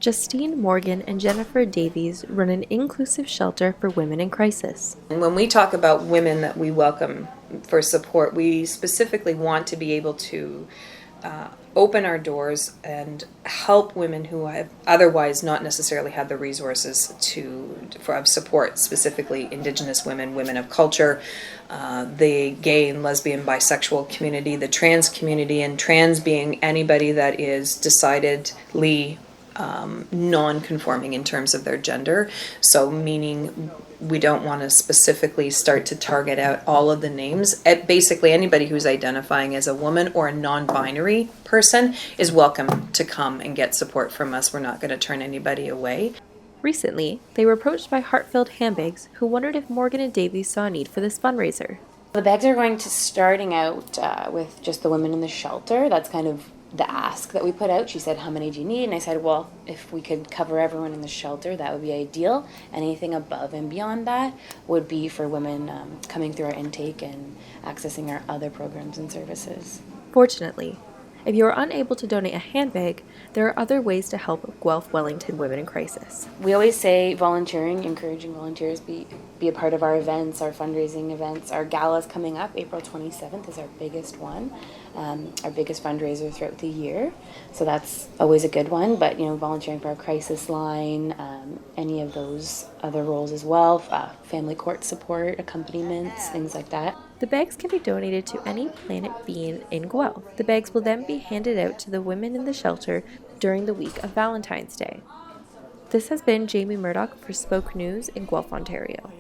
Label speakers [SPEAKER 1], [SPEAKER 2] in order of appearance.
[SPEAKER 1] Justine Morgan and Jennifer Davies run an inclusive shelter for women in crisis.
[SPEAKER 2] And when we talk about women that we welcome for support, we specifically want to be able to open our doors and help women who have otherwise not necessarily had the resources for support, specifically Indigenous women, women of culture, the gay and lesbian bisexual community, the trans community, and trans being anybody that is decidedly non-conforming in terms of their gender. So meaning we don't want to specifically start to target out all of the names. Basically anybody who's identifying as a woman or a non-binary person is welcome to come and get support from us. We're not going to turn anybody away.
[SPEAKER 1] Recently, they were approached by Heartfilled Handbags, who wondered if Morgan and Davies saw a need for this fundraiser.
[SPEAKER 3] The bags are going to starting out with just the women in the shelter. That's kind of the ask that we put out. She said, how many do you need? And I said, well, if we could cover everyone in the shelter, that would be ideal. Anything above and beyond that would be for women coming through our intake and accessing our other programs and services.
[SPEAKER 1] Fortunately, if you are unable to donate a handbag, there are other ways to help Guelph Wellington women in crisis.
[SPEAKER 3] We always say volunteering, encouraging volunteers be a part of our events, our fundraising events. Our gala's coming up. April 27th is our biggest one, our biggest fundraiser throughout the year. So that's always a good one. But volunteering for our crisis line, any of those other roles as well, family court support, accompaniments, things like that.
[SPEAKER 1] The bags can be donated to any Planet being in Guelph. The bags will then be handed out to the women in the shelter during the week of Valentine's Day. This has been Jamie Murdoch for Spoke News in Guelph, Ontario.